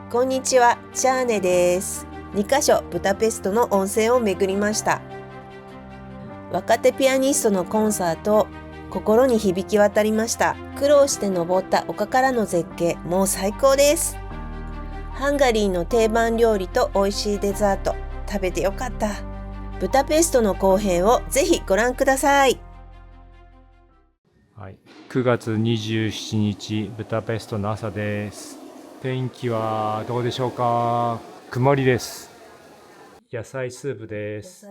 こんにちは、チャーネです。2カ所ブダペストの温泉を巡りました。若手ピアニストのコンサート、心に響き渡りました。苦労して登った丘からの絶景、もう最高です。ハンガリーの定番料理と美味しいデザート、食べてよかった。ブダペストの後編をぜひご覧ください。はい、9月27日ブダペストの朝です。天気はどうでしょうか。曇りです。野菜スープです。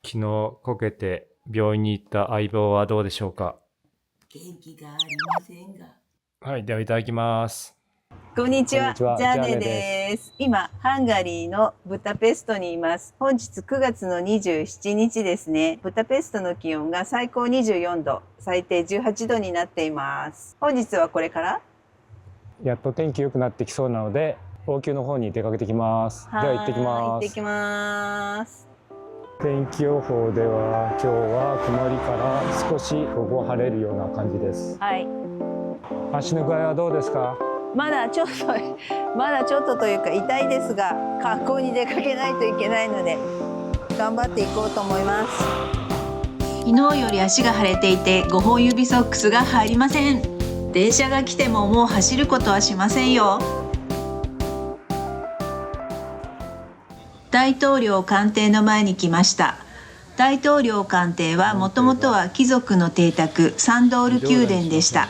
昨日こけて病院に行った相棒はどうでしょうか。元気がありませんが。はい、ではいただきます。こんにちは、こんにちはジャーネです。今、ハンガリーのブダペストにいます。本日9月の27日ですね。ブダペストの気温が最高24度、最低18度になっています。本日はこれからやっと天気良くなってきそうなので、王宮の方に出かけてきます。では行ってきます。行ってきます。天気予報では今日は曇りから少し午後晴れるような感じです。はい。足の具合はどうですか。まだちょっとというか痛いですが、学校に出かけないといけないので頑張っていこうと思います。昨日より足が腫れていて5本指ソックスが入りません。電車が来てももう走ることはしませんよ。大統領官邸の前に来ました。大統領官邸はもともとは貴族の邸宅サンドール宮殿でした。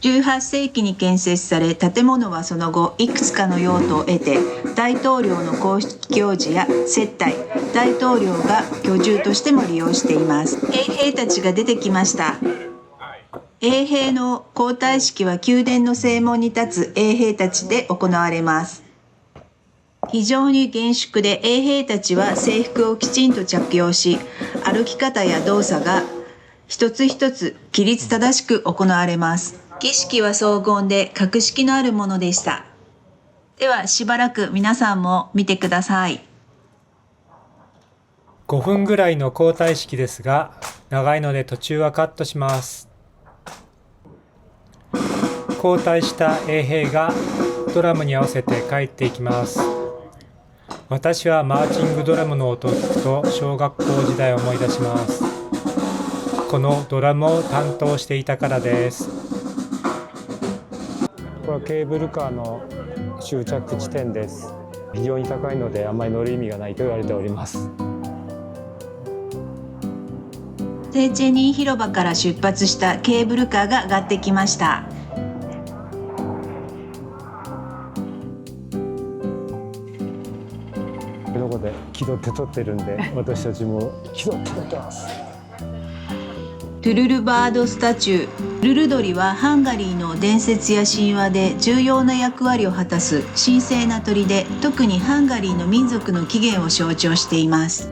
18世紀に建設され、建物はその後いくつかの用途を得て、大統領の公式行事や接待、大統領が居住としても利用しています。衛兵たちが出てきました。衛兵の交代式は宮殿の正門に立つ衛兵たちで行われます。非常に厳粛で、衛兵たちは制服をきちんと着用し、歩き方や動作が一つ一つ規律正しく行われます。儀式は荘厳で格式のあるものでした。ではしばらく皆さんも見てください。5分ぐらいの交代式ですが、長いので途中はカットします。交代した衛兵がドラムに合わせて帰っていきます。私はマーチングドラムの音を聞くと小学校時代を思い出します。このドラムを担当していたからです。これはケーブルカーの終着地点です。非常に高いのであまり乗る意味がないと言われております。セーチェニー広場から出発したケーブルカーが上がってきました。どこで気取って撮ってるんで、私たちも気取って撮ってます。トゥルルバードスタチュー。ルル鳥はハンガリーの伝説や神話で重要な役割を果たす神聖な鳥で、特にハンガリーの民族の起源を象徴しています。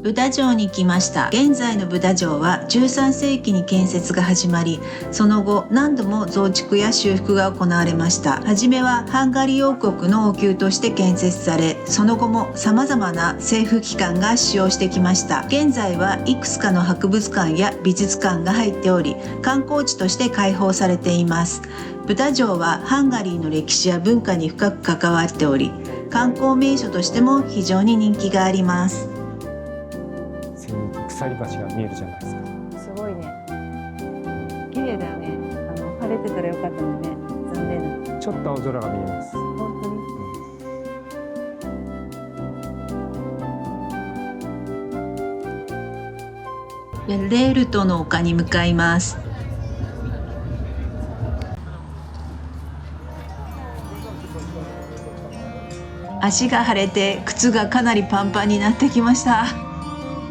ブダ城に来ました。現在のブダ城は13世紀に建設が始まり、その後何度も増築や修復が行われました。はじめはハンガリー王国の王宮として建設され、その後も様々な政府機関が使用してきました。現在はいくつかの博物館や美術館が入っており、観光地として開放されています。ブダ城はハンガリーの歴史や文化に深く関わっており、観光名所としても非常に人気があります。鎖橋が見えるじゃないですか。すごいね。綺麗だよね。晴れてたらよかったのね。残念な。ちょっと青空が見えます。本当に。レールトの丘に向かいます。足が腫れて靴がかなりパンパンになってきました。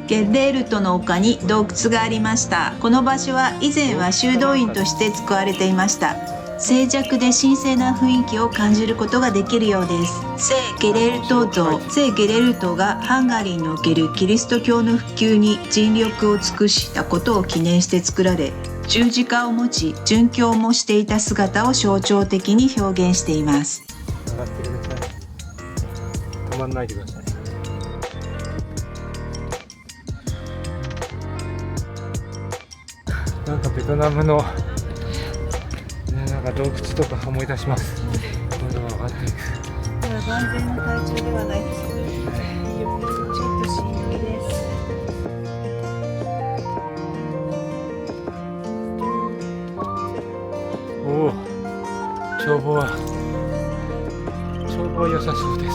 ゲレールトの丘に洞窟がありました。この場所は以前は修道院として使われていました。静寂で神聖な雰囲気を感じることができるようです。聖ゲレルト像。聖ゲレルトがハンガリーにおけるキリスト教の普及に尽力を尽くしたことを記念して作られ、十字架を持ち殉教もしていた姿を象徴的に表現しています。上がってください。止まんないでください。なんかベトナムの、なんなんか洞窟とか思い出します。これは上がっていく。万全の体調ではないですけど、ちょっとしんどいです。おお、眺望は良さそうです。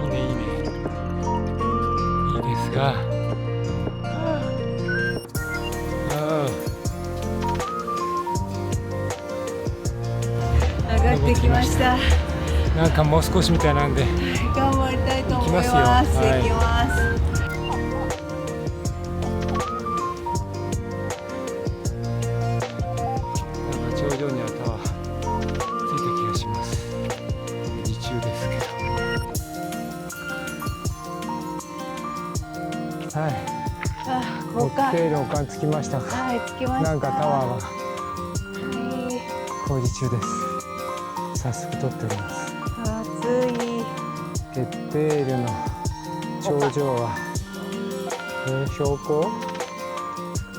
いいねいいね、いいですが、上がってきました。なんかもう少しみたいなんで頑張りたいと思います。行きますよ。行きます。なんか頂上にはタワーついた気がします。日中ですけど。はい。ここか。テールの丘に着きましたが、はい、着きました。なんかタワーははい、工事中です。早速撮っております。暑い。テールの頂上は、標高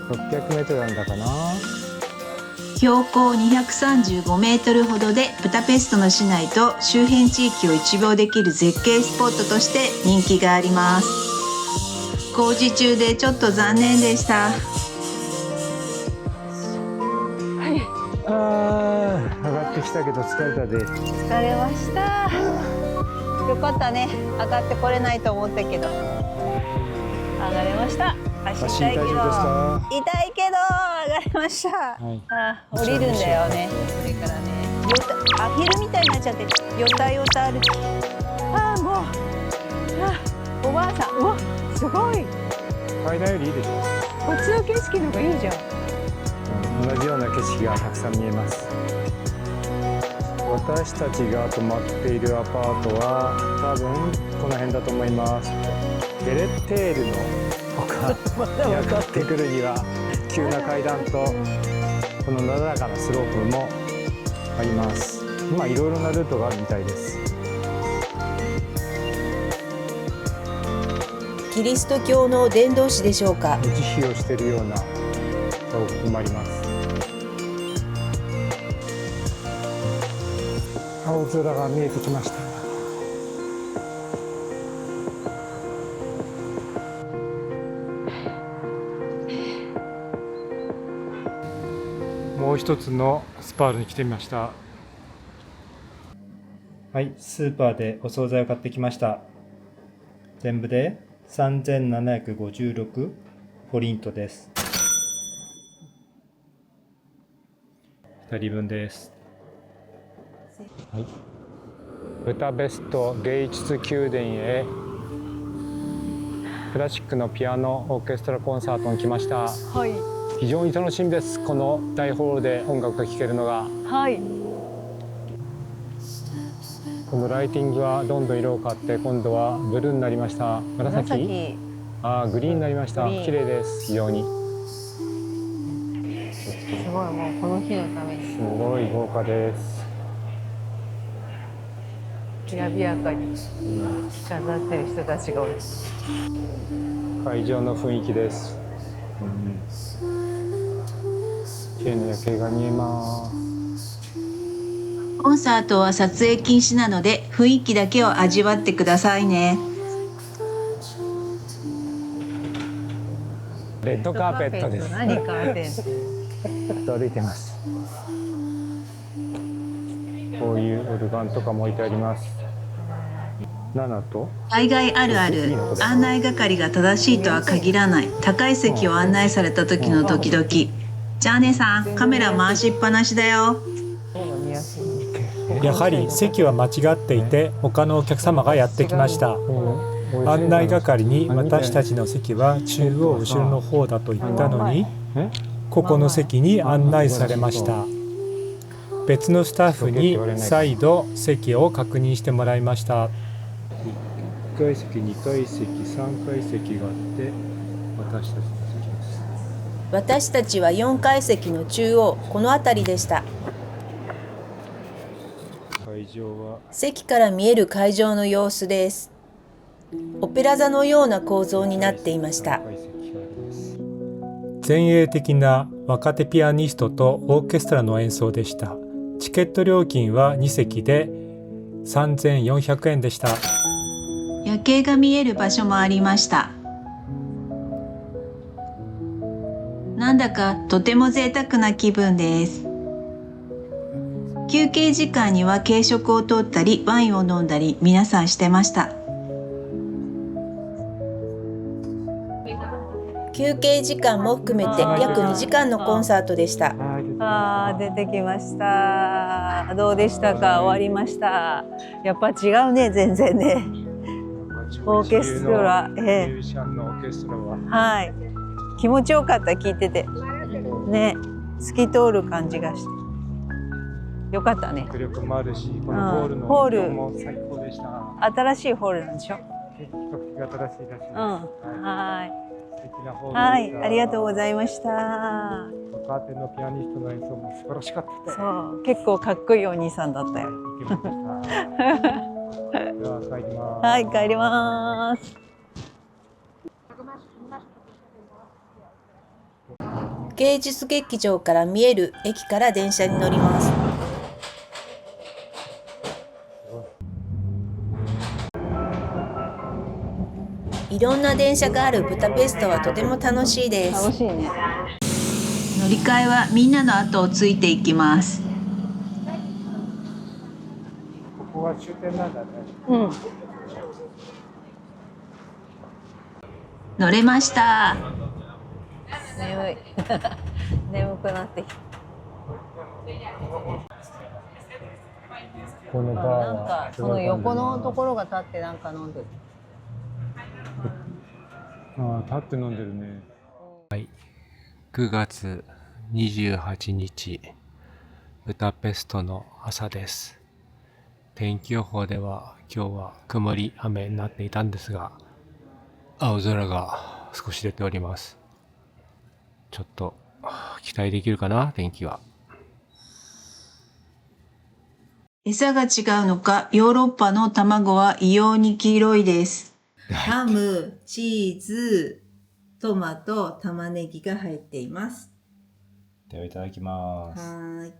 600メートルなんだかな。標高235メートルほどでブダペストの市内と周辺地域を一望できる絶景スポットとして人気があります。工事中でちょっと残念でした。上がってきたけど疲れたで。疲れました。よかったね。上がってこれないと思ったけど上がれました。足痛いけど、痛いけど上がれました。降りるんだよね。それからね、アヒルみたいになっちゃって、よたよた歩き。もうおばあさん、うわすごい。階段よりいいでしょ。こっちの景色の方がいいじゃん。同じような景色がたくさん見えます。私たちが泊まっているアパートは多分この辺だと思います。ゲレッテールの丘に上がってくるには急な階段とこのなだらかなスロープもあります。今いろいろなルートがあるみたいです。キリスト教の伝道師でしょうか。慈悲をしているような彫刻もあります。青空が見えてきました。もう一つのスパールに来てみました。はい、スーパーでお惣菜を買ってきました。全部で3756フォリントです。2人分です。はい、ブダペスト芸術宮殿へクラシックのピアノオーケストラコンサートに来ました。はい、非常に楽しみです。この大ホールで音楽が聴けるのが。はい、このライティングはどんどん色を変わって今度はブルーになりました。紫、グリーンになりました。綺麗です。非常にすごい、もうこの日のためにすごい豪華です。きらびやかに飾ってる人たちが多い。会場の雰囲気です。綺麗な夜景が見えます。コンサートは撮影禁止なので雰囲気だけを味わってくださいね。レッドカーペットです。何カーテン歩いてます。こういうオルガンとかも置いてあります。7と海外あるある、案内係が正しいとは限らない。高い席を案内された時のドキドキ。じゃあねさん、カメラ回しっぱなしだよ。やはり席は間違っていて、他のお客様がやってきました。案内係に私たちの席は中央後ろの方だと言ったのに、ここの席に案内されました。別のスタッフに再度席を確認してもらいました。1階席、2階席、3階席があって私たちの席です。私たちは4階席の中央、この辺りでした。会場は席から見える会場の様子です。オペラ座のような構造になっていました。前衛的な若手ピアニストとオーケストラの演奏でした。チケット料金は2席で3400円でした。夜景が見える場所もありました。なんだかとても贅沢な気分です。休憩時間には軽食を取ったりワインを飲んだり皆さんしてました。休憩時間も含めて約2時間のコンサートでした。出てきました。どうでしたか？終わりました。やっぱ違うね、全然ね。オーケストラ、ミュージシャンのオーケストラは、はい。気持ちよかった、聞いてて。ね、透き通る感じがして。よかったね。迫力もあるし、このホールのホール音も最高でした。新しいホールなんでしょ？比較的新しいらしいです。はい。素敵なホールでした。はい、ありがとうございました。若手のピアニストの演奏も素晴らしかったです。そう、結構かっこいいお兄さんだったよ。イケメンでした。では帰ります。はい、帰ります。芸術劇場から見える駅から電車に乗ります。いろんな電車があるブダペストはとても楽しいです。楽しいね。乗り換えはみんなの後をついていきます。ここは終点なんだね。うん。乗れました。眠い。眠くなってきた。このバーなんはかその横のところが立ってなんか飲んでる。立って飲んでるね。はい。9月28日、ブダペストの朝です。天気予報では今日は曇り雨になっていたんですが、青空が少し出ております。ちょっと期待できるかな、天気は。餌が違うのか、ヨーロッパの卵は異様に黄色いです。ハム、チーズ、トマト、玉ねぎが入っています。ではいただきます。はい。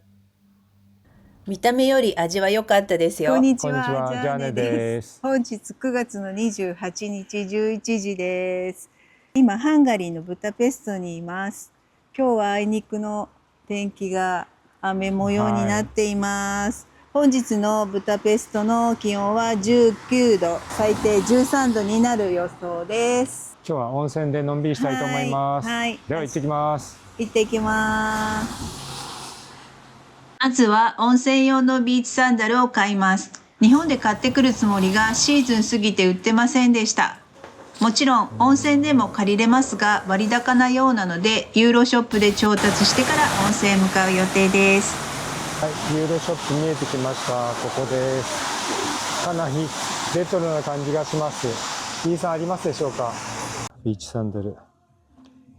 見た目より味は良かったですよ。こんにちは、こんにちは、ジャーネです。本日9月の28日11時です。今ハンガリーのブダペストにいます。今日はあいにくの天気が雨模様になっています。本日のブダペストの気温は19度、最低13度になる予想です。今日は温泉でのんびりしたいと思います。はい。では行ってきます。行ってきます。まずは温泉用のビーチサンダルを買います。日本で買ってくるつもりがシーズン過ぎて売ってませんでした。もちろん温泉でも借りれますが割高なようなのでユーロショップで調達してから温泉へ向かう予定です。はい、ユーロショップ見えてきました。ここです。かなりレトロな感じがします。B さんありますでしょうか。ビーチサンダル、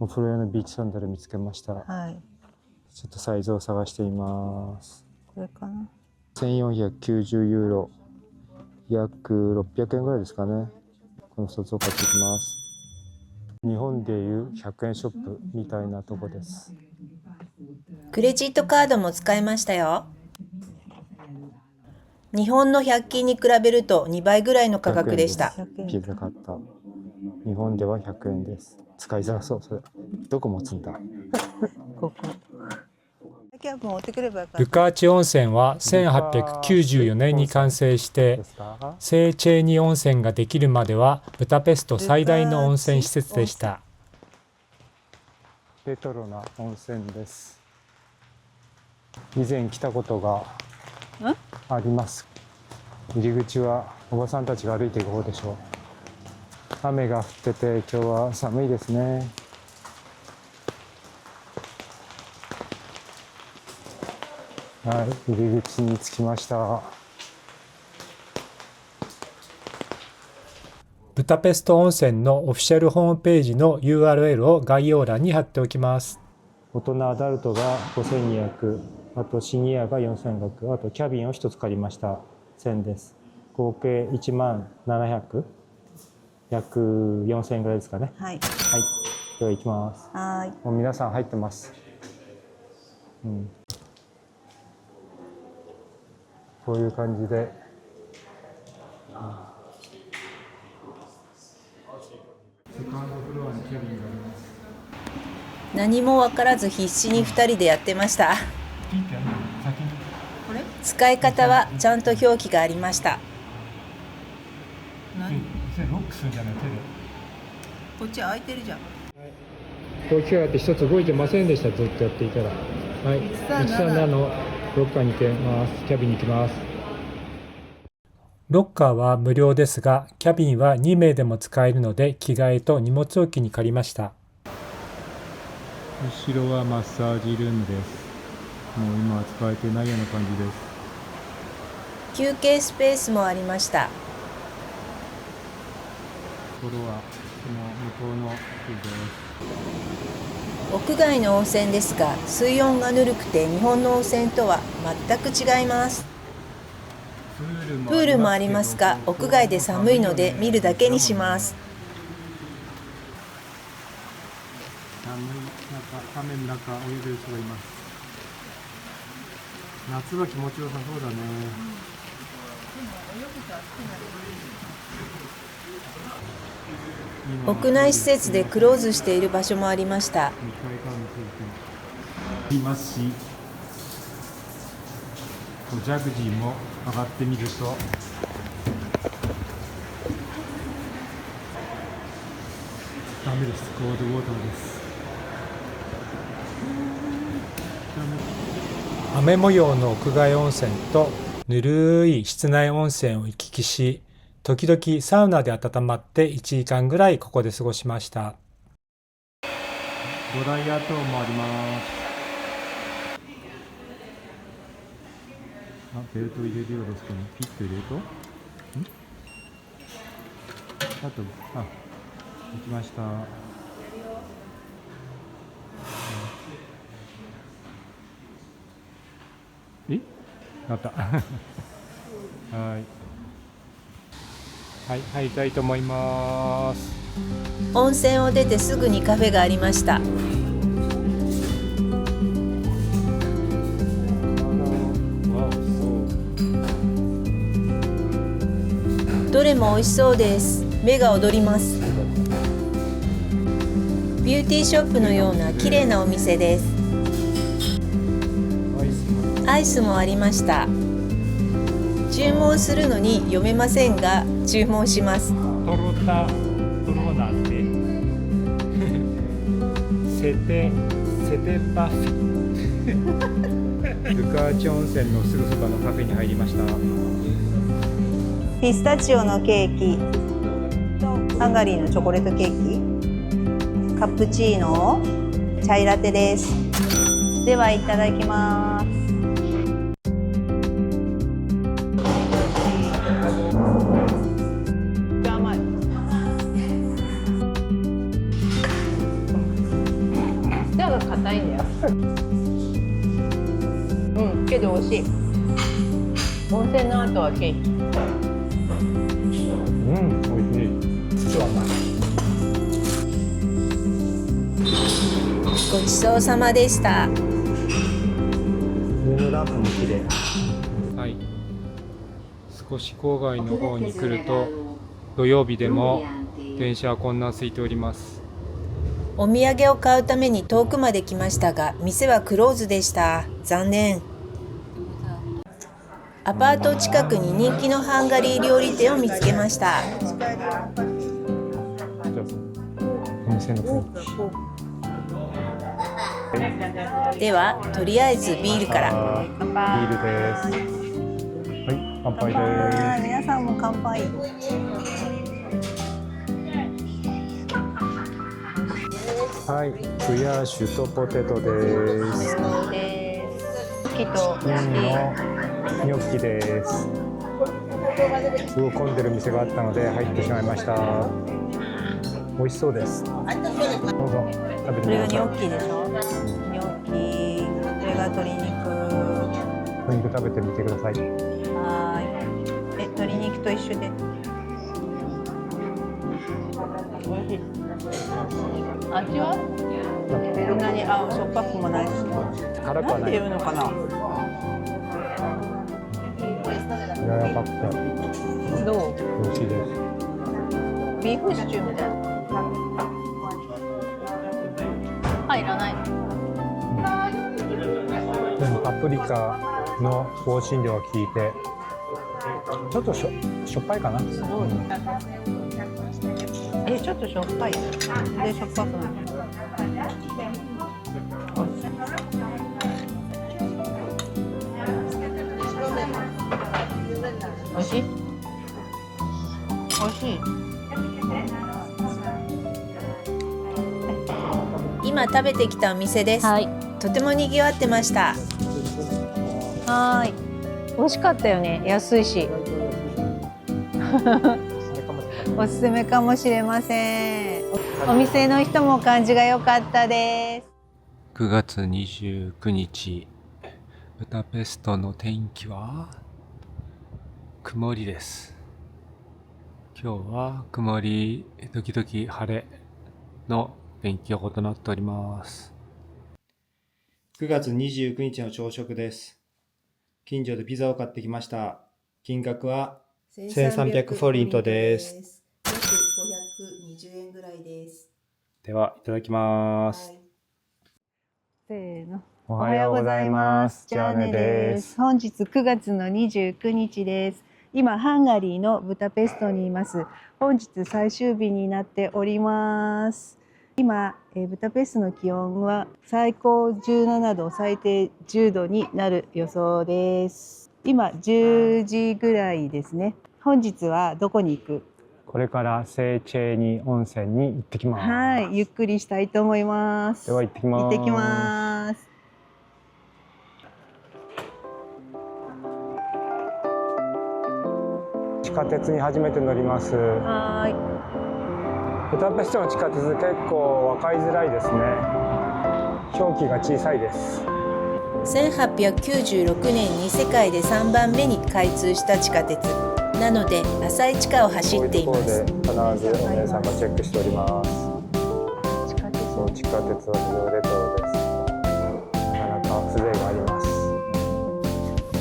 お風呂用のビーチサンダル見つけました。はい。ちょっとサイズを探しています。これかな。1490ユーロ、約600円ぐらいですかね。この2つを買ってきます。日本でいう100円ショップみたいなとこです。クレジットカードも使いましたよ。日本の100均に比べると2倍ぐらいの価格でした。ピザ買った。日本では100円です。使いづらそう。それどこ持つんだ。ここ。キャップ持ってくればよかった。ルカーチ温泉は1894年に完成してセーチェーニ温泉ができるまではブダペスト最大の温泉施設でした。レトロな温泉です。以前来たことがあります。入り口はおばさんたちが歩いていく方でしょう。雨が降ってて今日は寒いですね。はい、入り口に着きました。ブダペスト温泉のオフィシャルホームページの URL を概要欄に貼っておきます。大人アダルトが5200、あとシニアが4500、あとキャビンを1つ借りました。1000です。合計1万700、約4000円ぐらいですかね。はい。はい。では行きます。はーい。もう皆さん入ってます。うん。こういう感じで。セカンドフロアにキャビンがあります。何も分からず必死に2人でやってました。ピンってやるの先に。これ？使い方はちゃんと表記がありました。ロックするんじゃない手で。こっち開いてるじゃん。こういう機会があって一つ動いてませんでした。ずっとやっていたら。はい。137のロッカーに行きます。キャビンに行きます。ロッカーは無料ですが、キャビンは2名でも使えるので、着替えと荷物置きに借りました。後ろはマッサージルームです。もう今は使えてないような感じです。休憩スペースもありました。これはその向こうの屋外の温泉ですが、水温がぬるくて日本の温泉とは全く違います。プールもありますが、屋外で寒いので見るだけにします。寒い中、雨の中泳いでる人がいます。夏は気持ちよさそうだね。屋内施設でクローズしている場所もありました。2階からの空気いますし、ジャグジーも上がってみるとダメです。コールドウォーターです。雨模様の屋外温泉とぬるい室内温泉を行き来し、時々サウナで温まって1時間ぐらいここで過ごしました。ドライヤー等もあります。ベルト入れるようですけど、ピッと入れると行きました。なったはい、入りたいと思います。温泉を出てすぐにカフェがありました。どれも美味しそうです。目が躍ります。ビューティーショップのような綺麗なお店です。アイスもありました。注文するのに読めませんが注文します。トロナってセテパフィルカーチ温泉のすぐそばのカフェに入りました。ピスタチオのケーキとハンガリーのチョコレートケーキ、カプチーノ、チャイラテです。ではいただきます。甘い。舌が硬いんだよ。けど美味しい。温泉の後はケーキ。美味しい。ごちそうさまでした。ルームランプも綺麗。はい。少し郊外の方に来ると土曜日でも電車は混乱空いております。お土産を買うために遠くまで来ましたが、店はクローズでした。残念。アパート近くに人気のハンガリー料理店を見つけました。お店の雰囲気。ではとりあえずビールから。ビールです。はい、乾杯です。皆さんも乾杯。はい、グヤーシュとポテトです。キとニョッキです。すごい混んでる店があったので入ってしまいました。美味しそうです。どうぞ食べてみてください。これがニョッキでしょ。ニョッキ、これが鶏肉。鶏肉食べてみてください。はい。鶏肉と一緒で。美味しい。味はそんなにしょっぱくもないし。なんて辛くはない。いうのかな。柔らかくてどう？美味しいです。ビーフシチューみたいな。いらない。でもパプリカの香辛料が効いて、ちょっとしょっぱいかな。すごい。ちょっとしょっぱい。で、しょっぱくない。おいしい。おいしい。今食べてきたお店です。はい。とても賑わってました。はい。美味しかったよね。安いし。おすすめかもしれません。お店の人も感じが良かったです。9月29日、ブダペストの天気は曇りです。今日は曇り、時々晴れの天気予報となっております。9月29日の朝食です。近所でピザを買ってきました。金額は1300フォリントです。約520円ぐらいです。では、いただきます。せーの。おはようございます。ジャーネです。本日9月の29日です。今ハンガリーのブダペストにいます。本日最終日になっております。今、ブダペストの気温は最高17度、最低10度になる予想です。今10時ぐらいですね。本日はどこに行く？これからセーチェーニ温泉に行ってきます。はい、ゆっくりしたいと思います。では行ってきます。行ってきます。地下鉄に初めて乗ります。はい。ブダペストの地下鉄結構分かりづらいですね。表記が小さいです。1896年に世界で3番目に開通した地下鉄なので浅い地下を走っています。こういうところで必ずお姉さんがチェックしております。地下鉄。そう、地下鉄は非常レトロです。なかなか風情があります。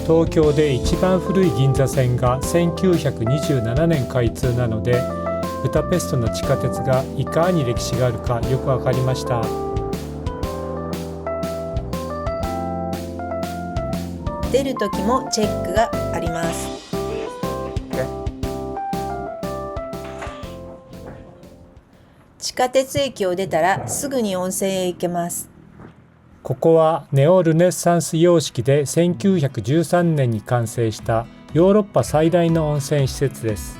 東京で一番古い銀座線が1927年開通なので、ブダペストの地下鉄がいかに歴史があるかよくわかりました。出る時もチェックがあります。地下鉄駅を出たらすぐに温泉へ行けます。ここはネオルネッサンス様式で1913年に完成したヨーロッパ最大の温泉施設です。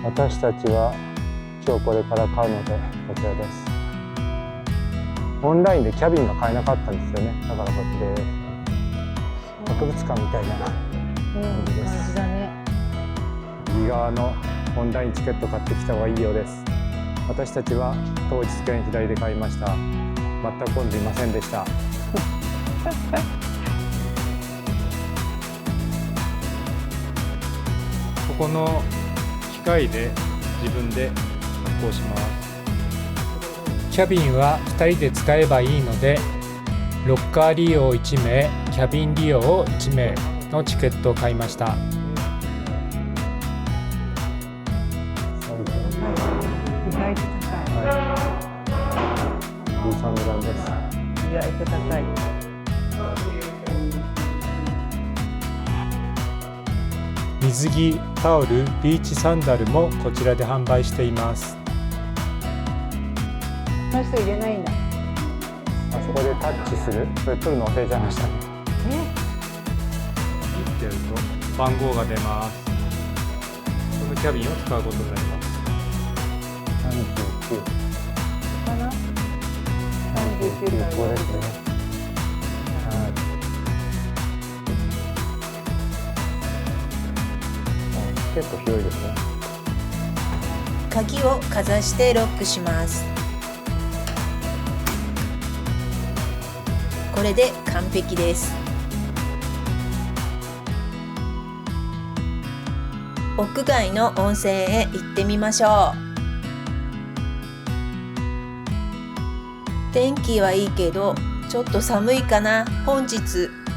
私たちは今日これから買うのでこちらです。オンラインでキャビンが買えなかったんですよね。だからこっちです。博物館みたいな感じです。感じだね。右側のオンラインチケット買ってきた方がいいようです。私たちは当日券左で買いました。全く混んでいませんでした。ここの機械で自分で発行します。キャビンは2人で使えばいいので、ロッカー利用1名、キャビン利用1名のチケットを買いました。意外と高い。13値段です。意外と高い。水着、タオル、ビーチサンダルもこちらで販売しています。この人入れないんだ。あそこでタッチする？それ取るの忘れちゃいましたね。ピッてやると番号が出ます。このキャビンを使うことになります。39かな？39からここですね。結構広いですね。鍵をかざしてロックします。これで完璧です。屋外の温泉へ行ってみましょう。天気はいいけどちょっと寒いかな。本日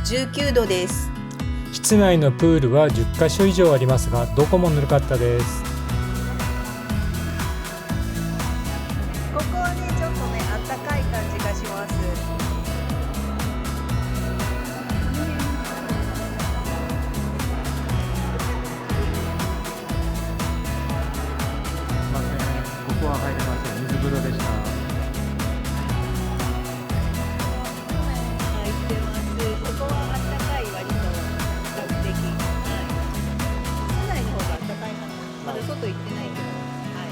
19度です。室内のプールは10カ所以上ありますが、どこもぬるかったです。ここはね、ちょっとね、あったかい感じがします。すいません、ここは入れません。水風呂でした。入ってます。ここはあったかい、割と比較的。はい。室内の方があったかいかな。まだ外行ってないけど。はい。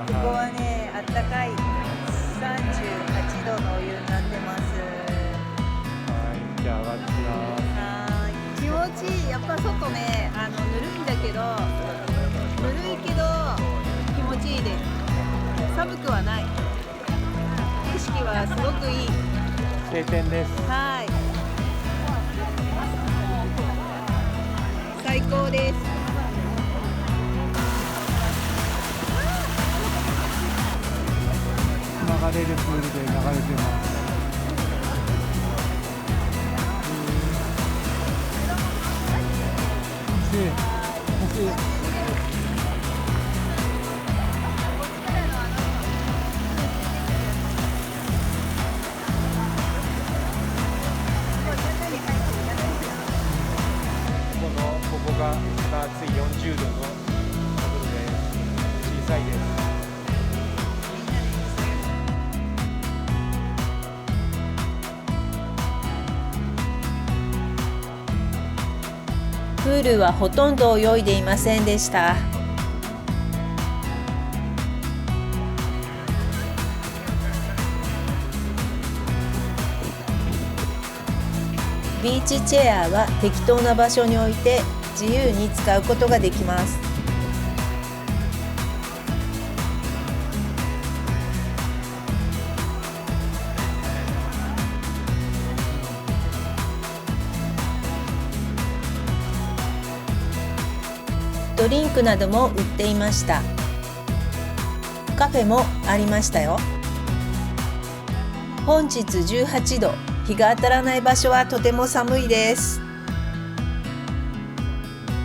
ここはね、あったかい38度のお湯になってます。はい、じゃあ上がってきます。はい。気持ちいい。やっぱ外ね、ぬるいんだけど、ぬるいけど気持ちいいです。寒くはない。景色はすごくいい。晴天です。はい。最高です。流れるプールで流れてます。ここが暑い40度のところで小さいです。プールはほとんど泳いでいませんでした。ビーチチェアは適当な場所に置いて自由に使うことができます。ドリンクなども売っていました。カフェもありましたよ。本日18度。日が当たらない場所はとても寒いです。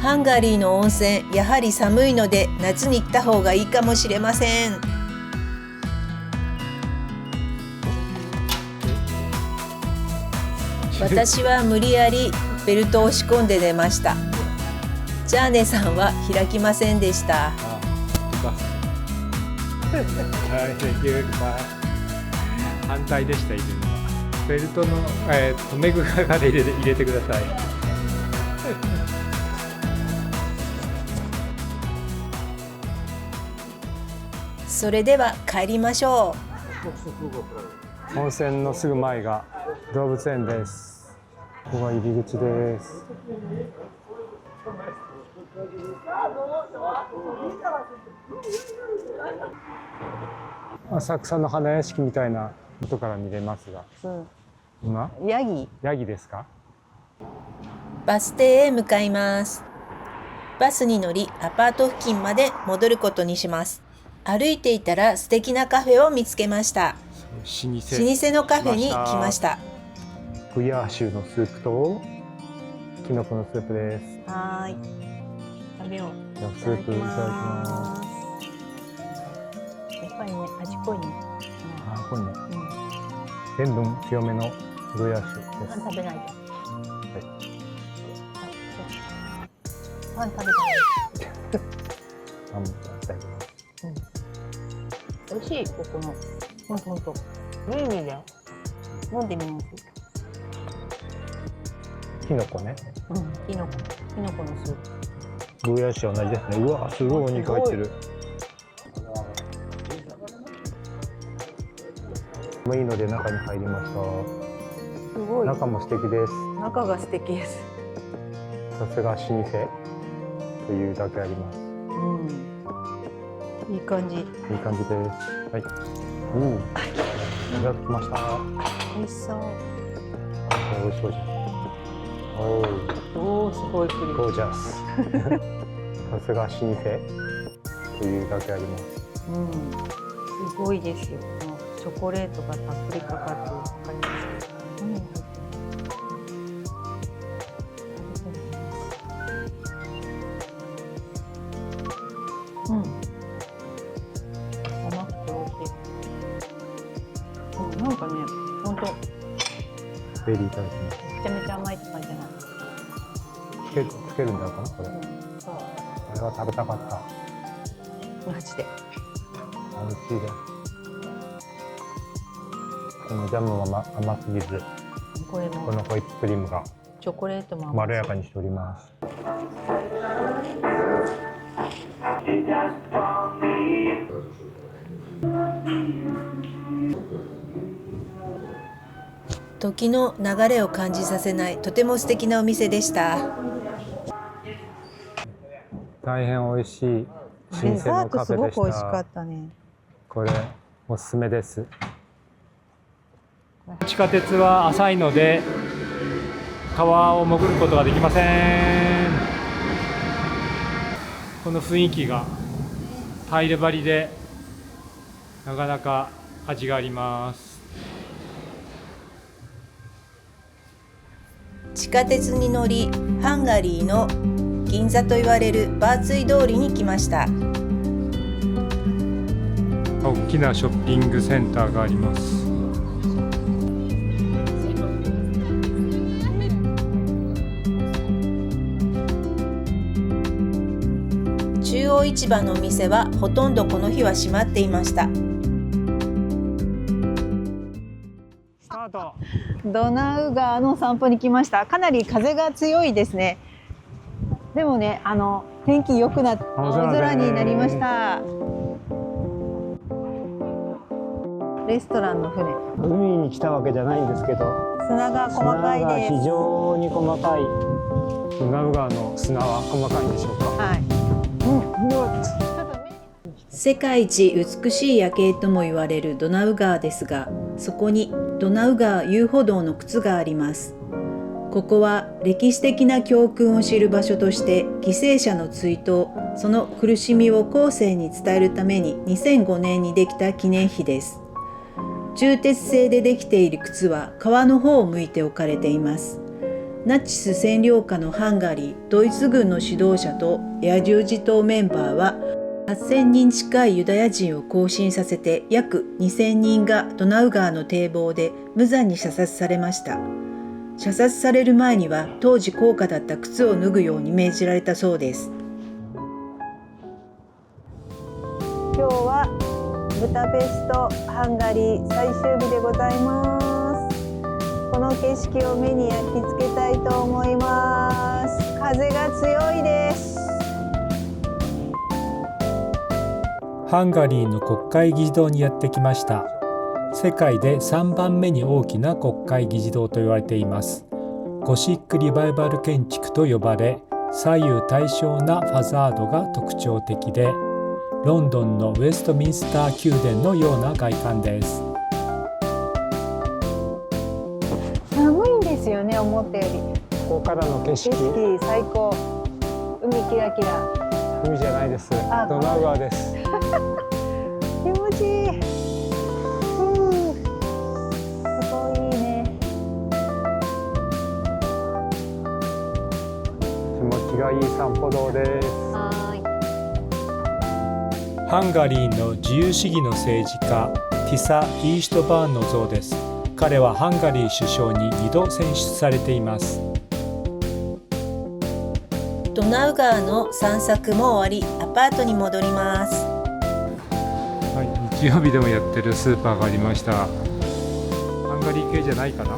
ハンガリーの温泉、やはり寒いので夏に来た方がいいかもしれません。私は無理やりベルトを仕込んで寝ました。ジャーネさんは開きませんでした。はい、Thank you. Goodbye. 反対でした、入れるのは。ベルトの、留め具から入れてください。それでは帰りましょ温泉のすぐ前が動物園です。ここが入り口です。浅草の花屋敷みたいなことから見れますが、今ヤギですか？う。バス停へ向かいます。バスに乗りアパート付近まで戻ることにします。歩いていたら素敵なカフェを見つけました。老舗のカフェに来ました。ブヤーシュのスープとキノコのスープです。はい。食べよう。じゃあスープいただきます。やっぱりね、味濃いね。あ、これね。塩分強めのブヤーシュです。食べないと。パン食べたい。あんもいただきます。美味しい、ここの。ほんと。いい意味だよ。飲んでみます。キノコね。キノコのスープ。ブヤーシュ同じですね。うわ、すごいお肉入ってる。もういいので中に入りました。すごい。中も素敵です。中が素敵です。さすが老舗というだけあります。いい感じ。いい感じです。はい。いただきました。美味しそう。美味しそうじゃん。おおー、すごいクリーム。ゴージャス。さすが老舗というだけあります。すごいですよ。このチョコレートがたっぷりかかってる。わかりますか？何が入ってる？甘くて美味しい。なんかね、本当ベリーいただきます。めちゃめちゃ甘いって感じじゃない。つけるんだろうかなこれ。そう。これは食べたかった。マジで。美味しいです。このジャムは甘すぎず、これもこのホイップクリームがチョコレートも甘い。まろやかにしております。時の流れを感じさせないとても素敵なお店でした。大変美味しい老デ舗のザートすカフェでし。ごく美味しかったたね。これおすすめです。地下鉄は浅いので川を潜ることができません。この雰囲気がタイル張りでなかなか味があります。地下鉄に乗り、ハンガリーの銀座と言われるバーツイ通りに来ました。大きなショッピングセンターがあります。中央市場のお店はほとんどこの日は閉まっていました。スタート。ドナウ川の散歩に来ました。かなり風が強いですね。でもね、天気良くなって青空になりました。レストランの船。海に来たわけじゃないんですけど、砂が細かいです。砂が非常に細かい。ドナウ川の砂は細かいんでしょうか。はい。世界一美しい夜景とも言われるドナウ川ですが、そこにドナウ川遊歩道の靴があります。ここは歴史的な教訓を知る場所として犠牲者の追悼、その苦しみを後世に伝えるために2005年にできた記念碑です。鋳鉄製でできている靴は川の方を向いて置かれています。ナチス占領下のハンガリー、ドイツ軍の指導者と野獣児島メンバーは8000人近いユダヤ人を行進させて約2000人がドナウ川の堤防で無残に射殺されました。射殺される前には当時高価だった靴を脱ぐように命じられたそうです。今日はブダペストハンガリー最終日でございます。この景色を目に焼き付けたいと思います。風が強いです。ハンガリーの国会議事堂にやってきました。世界で3番目に大きな国会議事堂と言われています。ゴシックリバイバル建築と呼ばれ、左右対称なファザードが特徴的で、ロンドンのウェストミンスター宮殿のような外観です。寒いんですよね、思ったより。ここからの景色、景色最高。海キラキラ。海じゃないです。あ、ドナウ川です。気持ちいい。すごいいいね。気持ちがいい散歩道です。はハンガリーの自由主義の政治家ティサ・イーシュトバーンの像です。彼はハンガリー首相に2度選出されています。ドナウ川の散策も終わり、アパートに戻ります。はい、日曜日でもやってるスーパーがありました。ハンガリー系じゃないかな。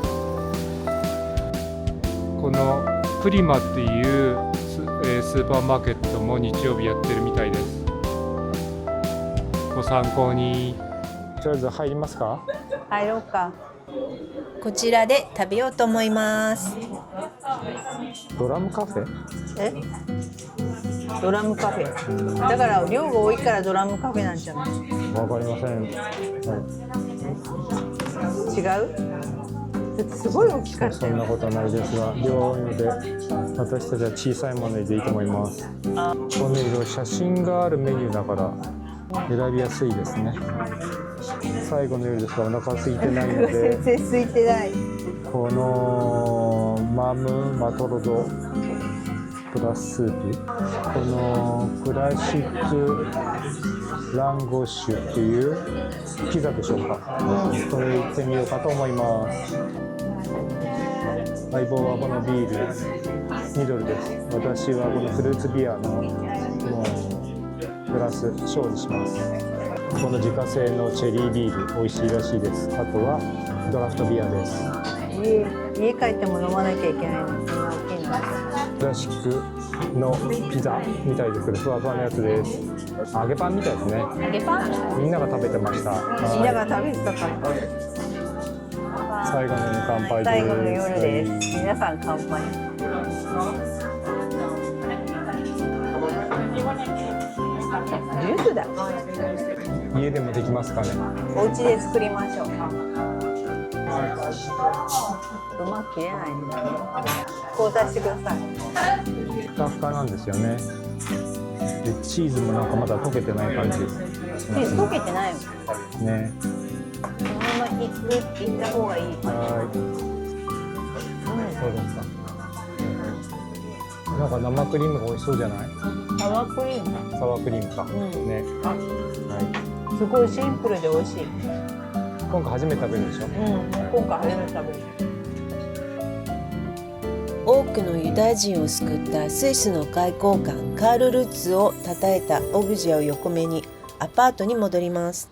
このプリマっていうスーパーマーケットも日曜日やってるみたいです。ご参考に。とりあえず入りますか。入ろうか。こちらで食べようと思います。ドラムカフェ？え？ドラムカフェ。だから量が多いからドラムカフェなんじゃない？わかりません。違う？すごい大きかったそんなよ。ことはないですが、量多いので私たちは小さいものでいいと思います。この色、写真があるメニューだから選びやすいですね。最後の夜ですがお腹空いてないので全然空いてない。このマトロドプラススープ、このクラシックランゴッシュっていうピザでしょうか、これ行ってみようかと思います。相棒はこのビール2ドルです。私はこのフルーツビアのプラス小にします。この自家製のチェリービール美味しいらしいです。あとはドラフトビアです。家帰っても飲まなきゃいけないの。そんな大きいの。クラシックのピザみたいですけど、ふわふわのやつです。揚げパンみたいですね。揚げパン？みんなが食べてました。みんなが食べてたから。最後の夜乾杯です。最後の夜です。皆さん乾杯。ジュースだ。家でもできますかね。お家で作りましょう。うまく切れないね。交代してください。ふかふかなんですよね。でチーズもなんかまだ溶けてない感じです。溶けてないよ。ね。このままいった方がいい。そうですか。なんか生クリームが美味しそうじゃない？サワークリーム。サワークリームか。ね。はすごいシンプルで美味しい。い。今回初めて食べるでしょ？今回初めて食べる。多くのユダヤ人を救ったスイスの外交官カール・ルッツを称えたオブジェを横目にアパートに戻ります。